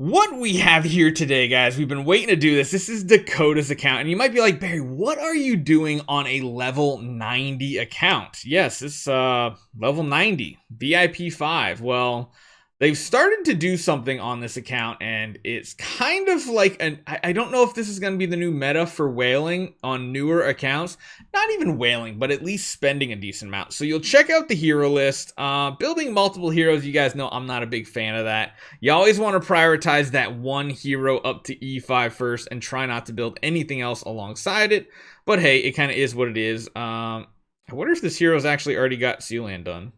What we have here today, guys, we've been waiting to do this. This is Dakota's account, and you might be like, Barry, what are you doing on a level 90 account? Yes, it's level 90, VIP 5. Well, they've started to do something on this account, and it's kind of like I don't know if this is going to be the new meta for whaling on newer accounts. Not even whaling, but at least spending a decent amount. So you'll check out the hero list. Building multiple heroes, you guys know I'm not a big fan of that. You always want to prioritize that one hero up to E5 first and try not to build anything else alongside it. But hey, it kind of is what it is. I wonder if this hero's actually already got Sealand done.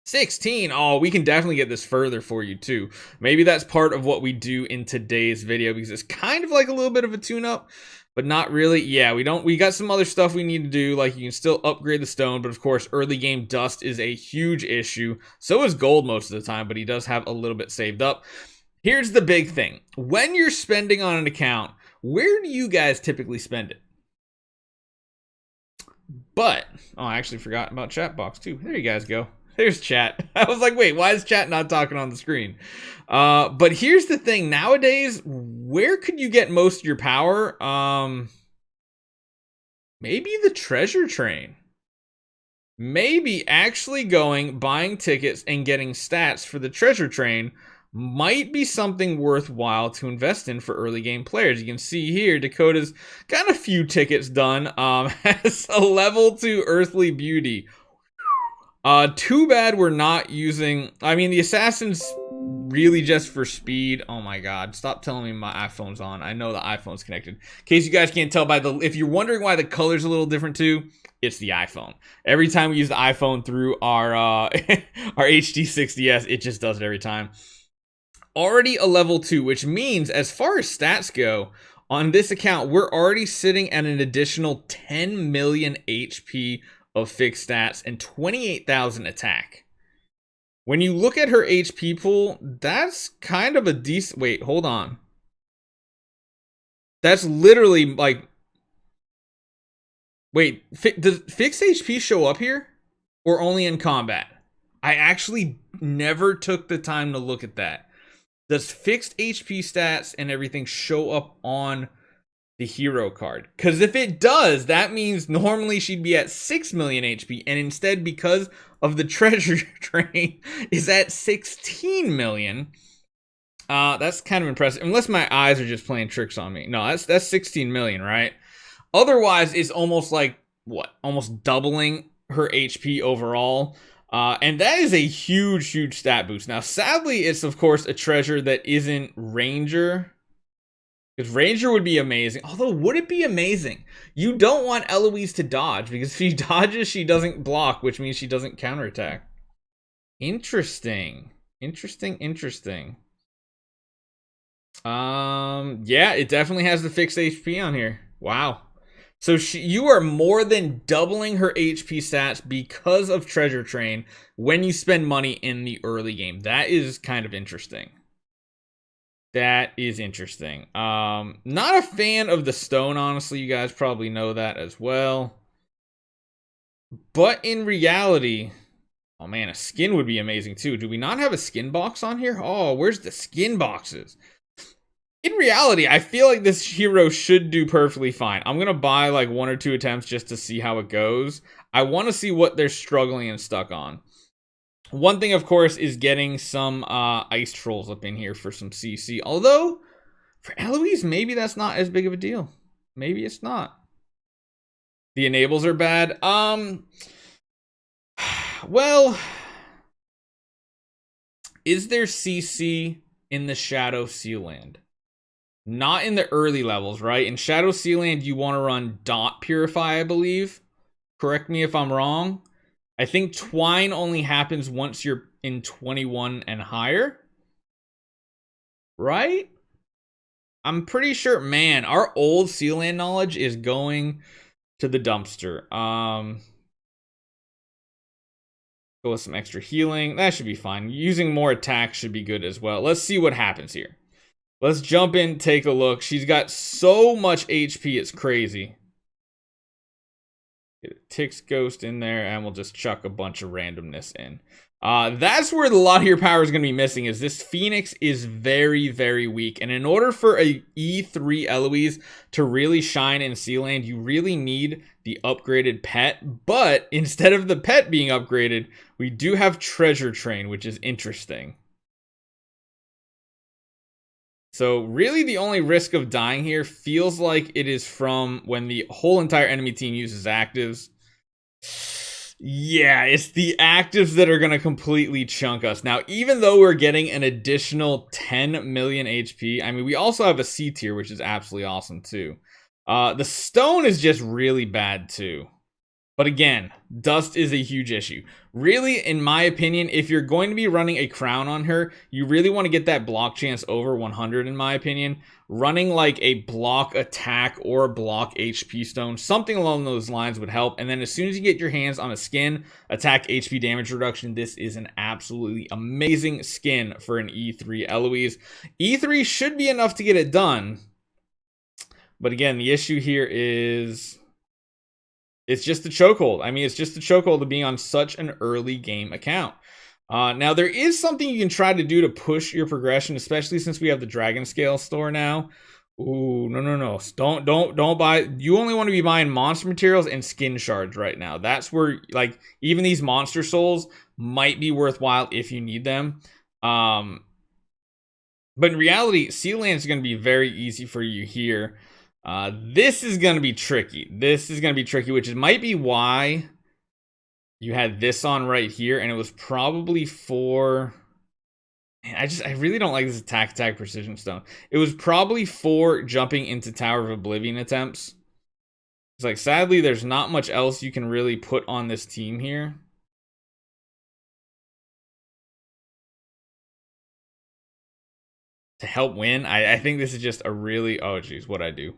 16. Oh, we can definitely get this further for you too. Maybe that's part of what we do in today's video, because it's kind of like a little bit of a tune-up, but not really. Yeah, we got some other stuff we need to do, like you can still upgrade the stone, but of course early game dust is a huge issue. So is gold most of the time, but he does have a little bit saved up. Here's the big thing. When you're spending on an account, where do you guys typically spend it? But, oh, I actually forgot about chat box too. There you guys go. There's chat. I was like, wait, why is chat not talking on the screen? But here's the thing. Nowadays, where could you get most of your power? Maybe the treasure train. Maybe actually buying tickets and getting stats for the treasure train might be something worthwhile to invest in for early game players. You can see here, Dakota's got a few tickets done. Has a level 2 earthly beauty. Too bad we're not using, I mean, the assassin's really just for speed. Oh my god, stop telling me my iPhone's on. I know the iPhone's connected. In case you guys can't tell by if you're wondering why the color's a little different too, it's the iPhone. Every time we use the iPhone through our our HD60s, it just does it every time. Already a level 2, which means as far as stats go, on this account, we're already sitting at an additional 10 million HP of fixed stats and 28,000 attack. When you look at her HP pool, that's kind of a decent... Wait, hold on. That's literally like... Wait, does fixed HP show up here? Or only in combat? I actually never took the time to look at that. Does fixed HP stats and everything show up on the hero card? Because if it does, that means normally she'd be at 6 million HP, and instead, because of the treasure train, is at 16 million. That's kind of impressive, unless my eyes are just playing tricks on me. No, that's 16 million, right? Otherwise, it's almost like what, almost doubling her HP overall. And that is a huge stat boost. Now, sadly, it's of course a treasure that isn't Ranger. Because Ranger would be amazing. Although, would it be amazing? You don't want Eloise to dodge, because if she dodges, she doesn't block, which means she doesn't counterattack. Interesting. Interesting. Yeah, it definitely has the fixed HP on here. Wow. So you are more than doubling her HP stats because of Treasure Train when you spend money in the early game. That is kind of interesting. That is interesting. Not a fan of the stone, honestly. You guys probably know that as well. But in reality, oh man, a skin would be amazing too. Do we not have a skin box on here? Oh, where's the skin boxes? In reality, I feel like this hero should do perfectly fine. I'm going to buy like 1 or 2 attempts just to see how it goes. I want to see what they're struggling and stuck on. One thing, of course, is getting some ice trolls up in here for some CC. Although, for Eloise, maybe that's not as big of a deal. Maybe it's not. The enables are bad. Well, is there CC in the Shadow Sealand? Not in the early levels, right? In Shadow Sealand, you want to run Dot Purify, I believe. Correct me if I'm wrong. I think Twine only happens once you're in 21 and higher. Right? I'm pretty sure, man, our old Sealand knowledge is going to the dumpster. Go with some extra healing. That should be fine. Using more attack should be good as well. Let's see what happens here. Let's jump in, take a look. She's got so much HP, it's crazy. Get a Tix Ghost in there, and we'll just chuck a bunch of randomness in. That's where a lot of your power is going to be missing, is this Phoenix is very, very weak. And in order for a E3 Eloise to really shine in Sealand, you really need the upgraded pet. But instead of the pet being upgraded, we do have Treasure Train, which is interesting. So really the only risk of dying here feels like it is from when the whole entire enemy team uses actives. Yeah, it's the actives that are going to completely chunk us. Now, even though we're getting an additional 10 million HP, I mean, we also have a C tier, which is absolutely awesome too. The stone is just really bad too. But again, dust is a huge issue. Really, in my opinion, if you're going to be running a crown on her, you really want to get that block chance over 100, in my opinion. Running like a block attack or block HP stone, something along those lines would help. And then as soon as you get your hands on a skin, attack HP damage reduction, this is an absolutely amazing skin for an E3 Eloise. E3 should be enough to get it done. But again, the issue here is... it's just the chokehold. I mean, it's just the chokehold of being on such an early game account. Now, there is something you can try to do to push your progression, especially since we have the Dragon Scale store now. Ooh, no. Don't buy. You only want to be buying monster materials and skin shards right now. That's where, like, even these monster souls might be worthwhile if you need them. But in reality, Sealand is going to be very easy for you here. This is going to be tricky. Which might be why you had this on right here, and it was probably for... man, I really don't like this attack precision stone. It was probably for jumping into Tower of Oblivion attempts. It's like, sadly, there's not much else you can really put on this team here. To help win, I think this is just a really... oh, geez, what'd I do?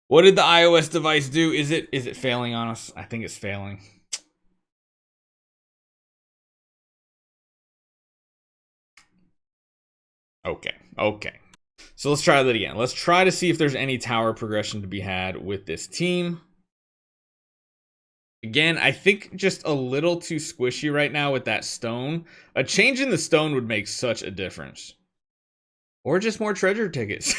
What did the iOS device do? Is it failing on us? I think it's failing. Okay. So let's try that again. Let's try to see if there's any tower progression to be had with this team. Again, I think just a little too squishy right now with that stone. A change in the stone would make such a difference. Or just more treasure tickets.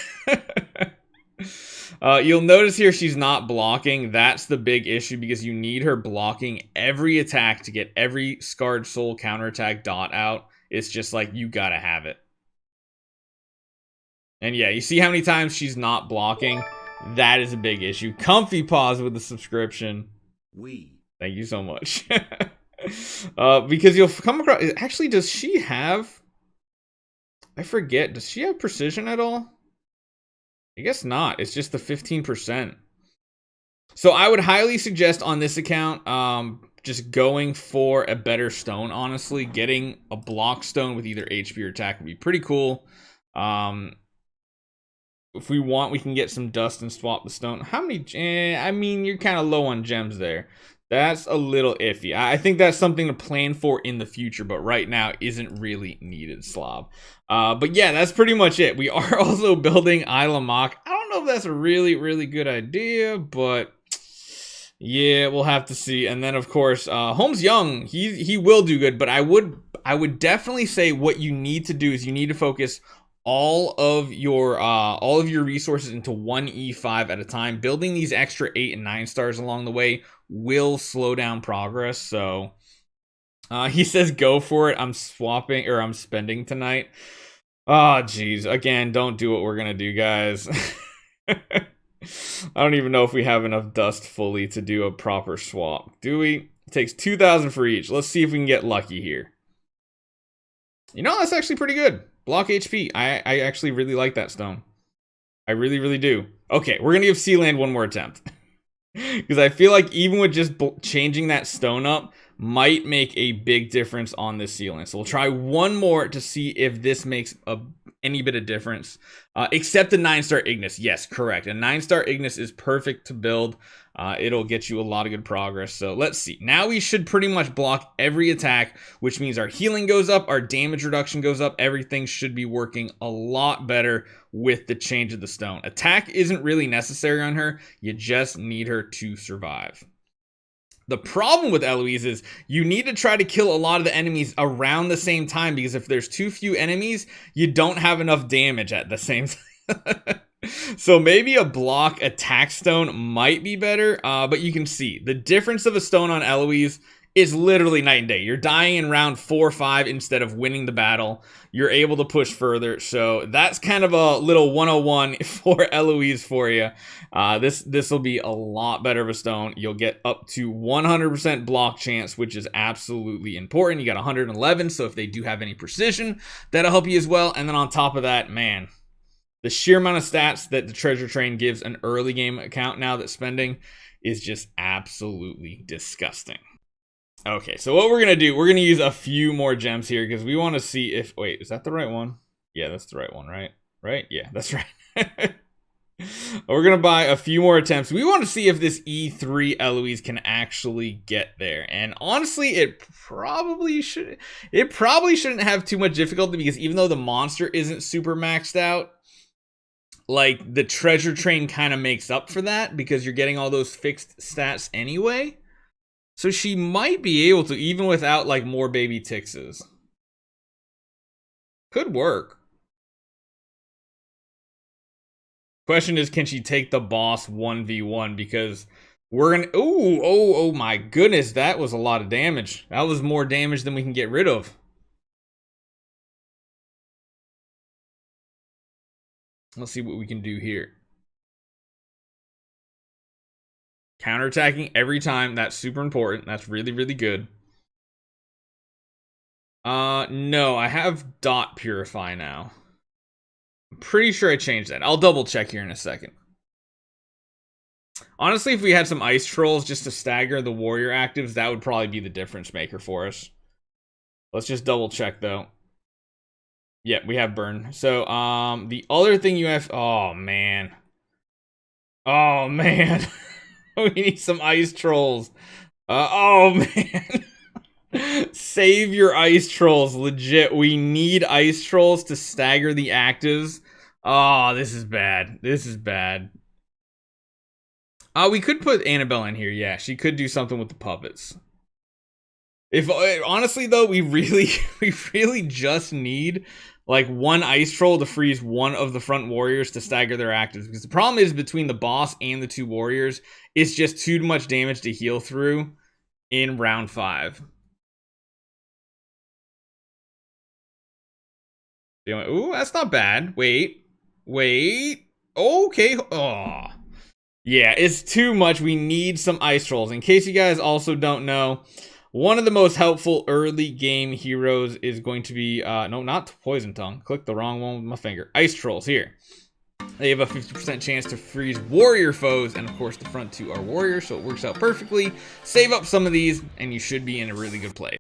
You'll notice here she's not blocking. That's the big issue, because you need her blocking every attack to get every Scarred Soul counterattack dot out. It's just like, you gotta have it. And yeah, you see how many times she's not blocking? That is a big issue. Comfy Paws with the subscription. Thank you so much. Because you'll come across... actually, does she have... I forget. Does she have precision at all? I guess not. It's just the 15%. So I would highly suggest on this account, just going for a better stone, honestly. Getting a block stone with either HP or attack would be pretty cool. If we want, we can get some dust and swap the stone. How many... I mean, you're kind of low on gems there. That's a little iffy. I think that's something to plan for in the future, but right now isn't really needed, Slob. But yeah, that's pretty much it. We are also building Isla Mach. I don't know if that's a really, really good idea, but yeah, we'll have to see. And then, of course, Holmes Young, he will do good, but I would definitely say what you need to do is you need to focus all of your resources into one E5 at a time. Building these extra 8 and 9 stars along the way will slow down progress. So he says go for it. I'm spending tonight. Oh geez, again, don't do what we're gonna do, guys. I don't even know if we have enough dust fully to do a proper swap. Do we? It takes 2,000 for each. Let's see if we can get lucky here. You know, that's actually pretty good. Block HP. I actually really like that stone. I really, really do. Okay, we're gonna give Sealand one more attempt. Because I feel like even with just changing that stone up might make a big difference on this Sealand. So we'll try one more to see if this makes any bit of difference. Except the 9-star Ignis. Yes, correct. A 9-star Ignis is perfect to build. It'll get you a lot of good progress. So let's see. Now we should pretty much block every attack, which means our healing goes up, our damage reduction goes up. Everything should be working a lot better with the change of the stone. Attack isn't really necessary on her. You just need her to survive. The problem with Eloise is you need to try to kill a lot of the enemies around the same time, because if there's too few enemies, you don't have enough damage at the same time. So maybe a block attack stone might be better, but you can see the difference of a stone on Eloise is literally night and day. You're dying in round 4 or 5 instead of winning the battle. You're able to push further, so that's kind of a little 101 for Eloise for you. This will be a lot better of a stone. You'll get up to 100% block chance, which is absolutely important. You got 111, so if they do have any precision, that'll help you as well. And then on top of that, man, the sheer amount of stats that the treasure train gives an early game account now that's spending is just absolutely disgusting. Okay, so what we're going to do, we're going to use a few more gems here because we want to see if... Wait, is that the right one? Yeah, that's the right one, right? Right? Yeah, that's right. We're going to buy a few more attempts. We want to see if this E3 Eloise can actually get there. And honestly, it probably shouldn't have too much difficulty, because even though the monster isn't super maxed out, like, the treasure train kind of makes up for that because you're getting all those fixed stats anyway. So she might be able to, even without, like, more baby Tixes. Could work. Question is, can she take the boss 1v1? Because we're gonna... Oh my goodness, that was a lot of damage. That was more damage than we can get rid of. Let's see what we can do here. Counterattacking every time. That's super important. That's really, really good. No, I have dot purify now. I'm pretty sure I changed that. I'll double check here in a second. Honestly, if we had some ice trolls just to stagger the warrior actives, that would probably be the difference maker for us. Let's just double check though. Yeah, we have burn. So, the other thing you have... Oh, man. Oh, man. We need some ice trolls. Oh, man. Save your ice trolls. Legit, we need ice trolls to stagger the actives. Oh, this is bad. This is bad. We could put Annabelle in here. Yeah, she could do something with the puppets. If honestly though, we really just need like one ice troll to freeze one of the front warriors to stagger their actives, because the problem is between the boss and the 2 warriors, it's just too much damage to heal through in round 5. Ooh, that's not bad. Wait. Okay. Oh, yeah, it's too much. We need some ice trolls. In case you guys also don't know, one of the most helpful early game heroes is going to be, no, not Poison Tongue. Click the wrong one with my finger. Ice Trolls here. They have a 50% chance to freeze warrior foes, and of course the front 2 are warriors, so it works out perfectly. Save up some of these, and you should be in a really good place.